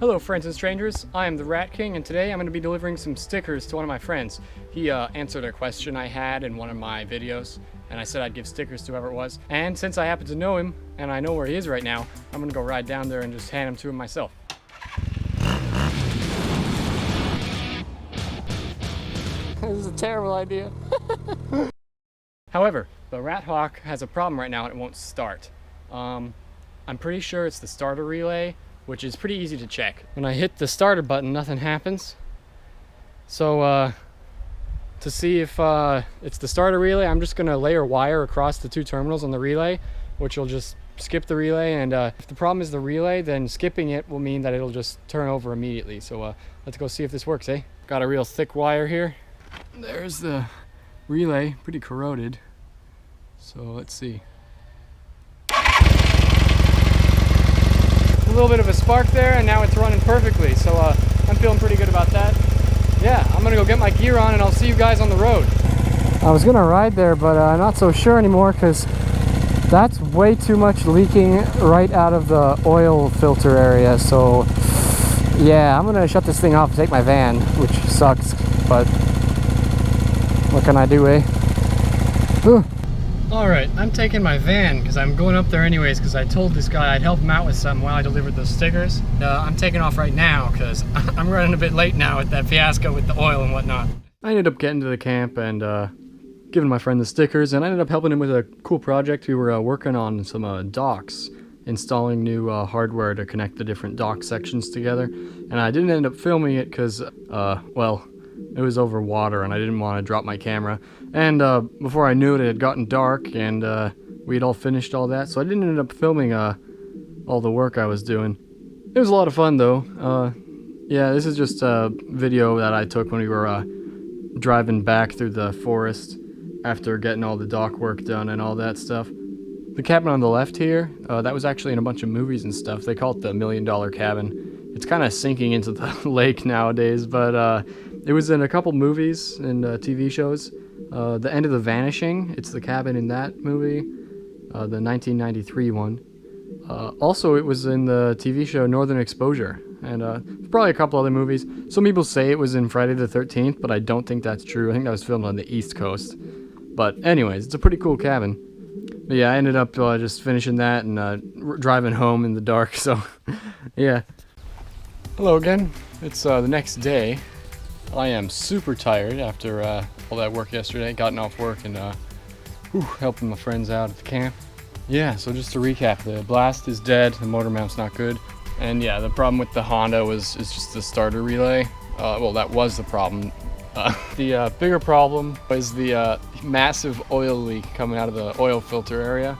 Hello friends and strangers, I am the Rat King, and today I'm going to be delivering some stickers to one of my friends. He answered a question I had in one of my videos, and I said I'd give stickers to whoever it was. And since I happen to know him, and I know where he is right now, I'm going to go ride down there and just hand them to him myself. This is a terrible idea. However, the Rat Hawk has a problem right now and it won't start. I'm pretty sure it's the starter relay, which is pretty easy to check. When I hit the starter button, nothing happens. So to see if it's the starter relay, I'm just gonna layer wire across the two terminals on the relay, which will just skip the relay. And if the problem is the relay, then skipping it will mean that it'll just turn over immediately. So let's go see if this works, eh? Got a real thick wire here. There's the relay, pretty corroded. So let's see. A little bit of a spark there, and now it's running perfectly, so I'm feeling pretty good about that. Yeah, I'm gonna go get my gear on and I'll see you guys on the road. I was gonna ride there, but I'm not so sure anymore because that's way too much leaking right out of the oil filter area. So yeah, I'm gonna shut this thing off and take my van, which sucks, but what can I do, eh? Whew. Alright, I'm taking my van because I'm going up there anyways because I told this guy I'd help him out with something while I delivered those stickers. I'm taking off right now because I'm running a bit late now with that fiasco with the oil and whatnot. I ended up getting to the camp and giving my friend the stickers, and I ended up helping him with a cool project. We were working on some docks, installing new hardware to connect the different dock sections together. And I didn't end up filming it because, well, it was over water and I didn't want to drop my camera. And before I knew it, it had gotten dark and we had all finished all that. So I didn't end up filming all the work I was doing. It was a lot of fun though. Yeah, this is just a video that I took when we were driving back through the forest after getting all the dock work done and all that stuff. The cabin on the left here, that was actually in a bunch of movies and stuff. They call it the $1 Million Cabin. It's kind of sinking into the lake nowadays, but it was in a couple movies and TV shows. The End of the Vanishing, it's the cabin in that movie, the 1993 one. Also, it was in the TV show Northern Exposure, and probably a couple other movies. Some people say it was in Friday the 13th, but I don't think that's true. I think that was filmed on the East Coast. But anyways, it's a pretty cool cabin. But yeah, I ended up just finishing that and driving home in the dark, so yeah. Hello again. It's the next day. I am super tired after all that work yesterday. Gotten off work and helping my friends out at the camp. Yeah, so just to recap, the blast is dead, the motor mount's not good. And yeah, the problem with the Honda is just the starter relay. Well, that was the problem. The bigger problem was the massive oil leak coming out of the oil filter area.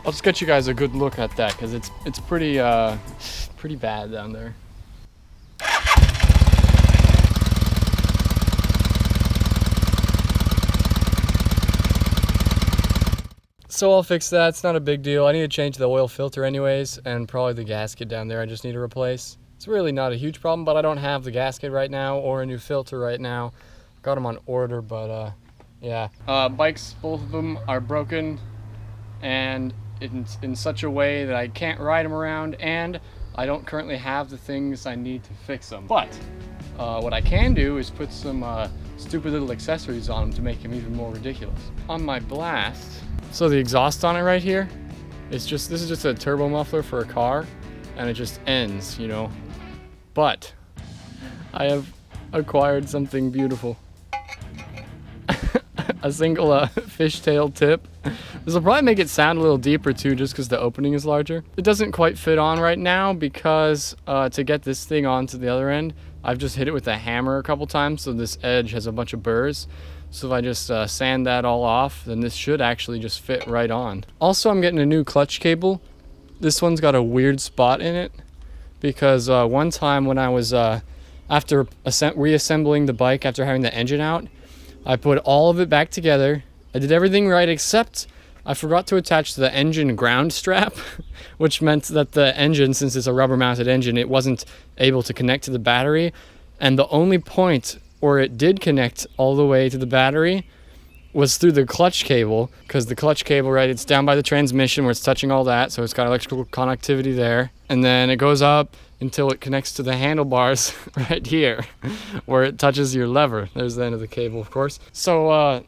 I'll just get you guys a good look at that because it's pretty bad down there. So I'll fix that, it's not a big deal. I need to change the oil filter anyways, and probably the gasket down there I just need to replace. It's really not a huge problem, but I don't have the gasket right now or a new filter right now. Got them on order, but yeah. Bikes, both of them are broken, and in such a way that I can't ride them around, and I don't currently have the things I need to fix them. But what I can do is put some stupid little accessories on them to make them even more ridiculous. On my Blast, so the exhaust on it right here, this is just a turbo muffler for a car, and it just ends, you know. But I have acquired something beautiful. A single fishtail tip. This will probably make it sound a little deeper too, just because the opening is larger. It doesn't quite fit on right now because to get this thing onto the other end, I've just hit it with a hammer a couple times, so this edge has a bunch of burrs. So if I just sand that all off, then this should actually just fit right on. Also, I'm getting a new clutch cable. This one's got a weird spot in it because one time when I was, after reassembling the bike after having the engine out, I put all of it back together. I did everything right except I forgot to attach the engine ground strap, which meant that the engine, since it's a rubber mounted engine, it wasn't able to connect to the battery. And the only point where it did connect all the way to the battery was through the clutch cable, because the clutch cable, right, it's down by the transmission where it's touching all that, so it's got electrical connectivity there. and then it goes up until it connects to the handlebars right here where it touches your lever. There's the end of the cable, of course. So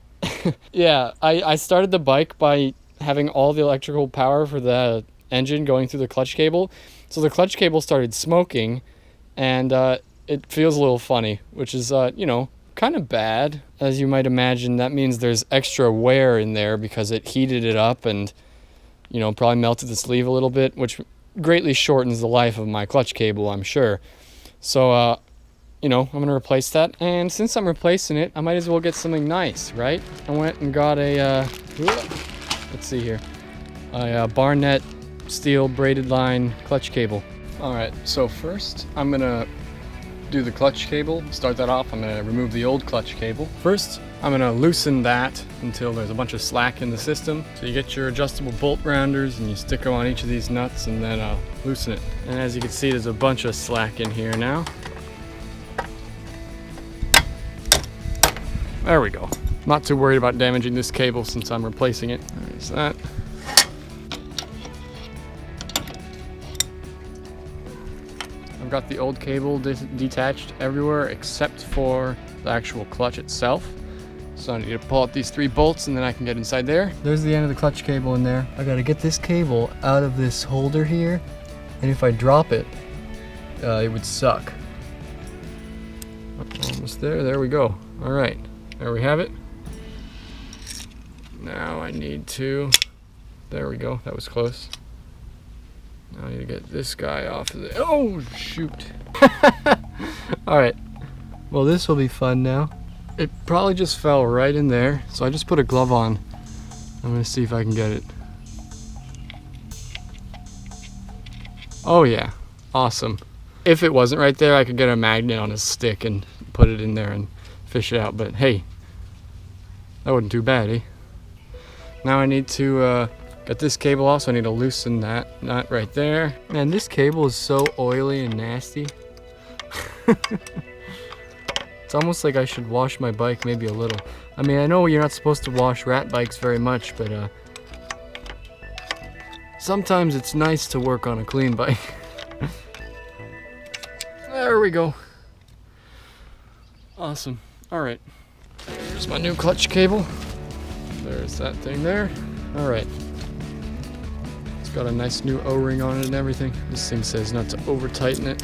yeah, I started the bike by having all the electrical power for the engine going through the clutch cable. So the clutch cable started smoking, and it feels a little funny, which is, you know, kind of bad. As you might imagine, that means there's extra wear in there because it heated it up and, you know, probably melted the sleeve a little bit, which greatly shortens the life of my clutch cable, I'm sure. So, you know, I'm going to replace that. And since I'm replacing it, I might as well get something nice, right? I went and got a, let's see here, a Barnett steel braided line clutch cable. All right, so first I'm going to do the clutch cable. Start that off. I'm going to remove the old clutch cable. First, I'm going to loosen that until there's a bunch of slack in the system. So you get your adjustable bolt rounders and you stick them on each of these nuts and then loosen it. And as you can see, there's a bunch of slack in here now. There we go. Not too worried about damaging this cable since I'm replacing it. There's that. I've got the old cable detached everywhere except for the actual clutch itself. So I need to pull out these 3 bolts and then I can get inside there. There's the end of the clutch cable in there. I gotta get this cable out of this holder here, and if I drop it, it would suck. Almost there, there we go. All right, there we have it. Now I need to, there we go, that was close. Now I need to get this guy off of the, oh shoot. All right, well this will be fun now. It probably just fell right in there, so I just put a glove on. I'm gonna see if I can get it. Oh yeah, awesome. If it wasn't right there, I could get a magnet on a stick and put it in there and fish it out, but hey, that wasn't too bad, eh? Now I need to get this cable off, so I need to loosen that nut right there. Man, this cable is so oily and nasty. It's almost like I should wash my bike maybe a little. I mean, I know you're not supposed to wash rat bikes very much, but sometimes it's nice to work on a clean bike. There we go. Awesome. All right. There's my new clutch cable. There's that thing there. All right. It's got a nice new O-ring on it and everything. This thing says not to over tighten it,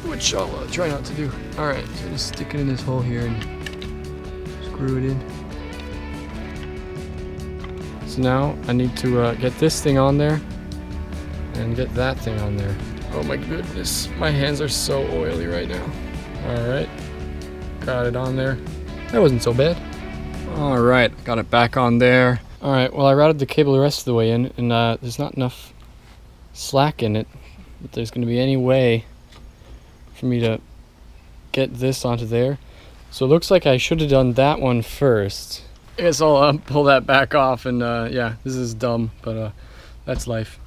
which I'll try not to do. All right, so just stick it in this hole here and screw it in. So now I need to get this thing on there and get that thing on there. Oh my goodness, my hands are so oily right now. All right, got it on there. That wasn't so bad. All right, got it back on there. All right, well I routed the cable the rest of the way in, and there's not enough slack in it that there's gonna be any way for me to get this onto there. So it looks like I should have done that one first. I guess I'll pull that back off, and yeah, this is dumb, but that's life.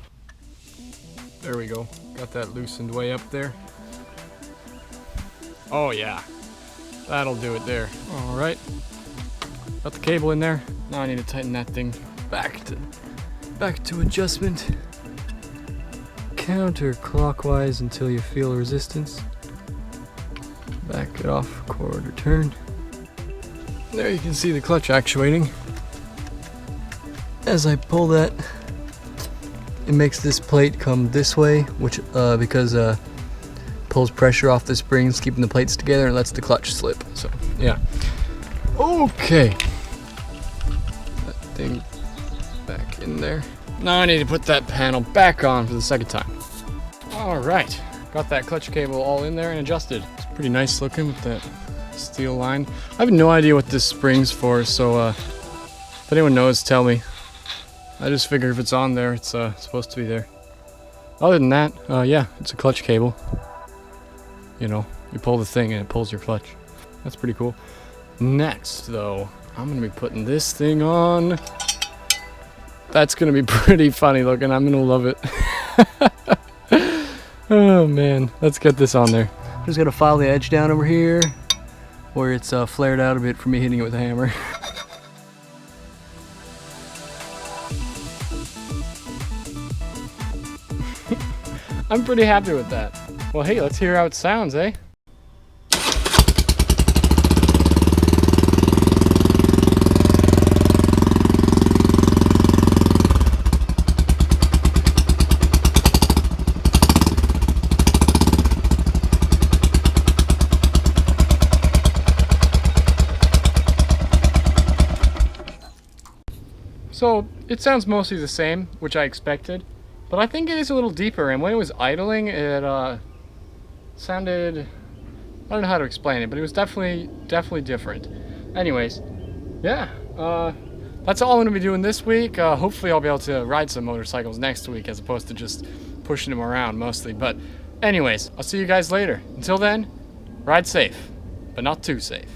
There we go. Got that loosened way up there. Oh yeah, that'll do it there. All right, got the cable in there. Now I need to tighten that thing back to adjustment. Counterclockwise until you feel resistance. Back it off a quarter turn. There you can see the clutch actuating. As I pull that, it makes this plate come this way, which because pulls pressure off the springs, keeping the plates together, and lets the clutch slip. So yeah. Okay. That thing back in there. Now I need to put that panel back on for the second time. All right, got that clutch cable all in there and adjusted. It's pretty nice looking with that steel line. I have no idea what this spring's for, so if anyone knows, tell me. I just figure if it's on there, it's supposed to be there. Other than that, yeah, it's a clutch cable. You know, you pull the thing and it pulls your clutch. That's pretty cool. Next, though, I'm gonna be putting this thing on. That's gonna be pretty funny looking. I'm gonna love it. Oh man, let's get this on there. Just gotta file the edge down over here where it's flared out a bit from me hitting it with a hammer. I'm pretty happy with that. Well, hey, let's hear how it sounds, eh? So it sounds mostly the same, which I expected, but I think it is a little deeper, and when it was idling, it sounded, I don't know how to explain it, but it was definitely different. Anyways, yeah, that's all I'm gonna be doing this week. Hopefully I'll be able to ride some motorcycles next week as opposed to just pushing them around mostly. But anyways, I'll see you guys later. Until then, ride safe, but not too safe.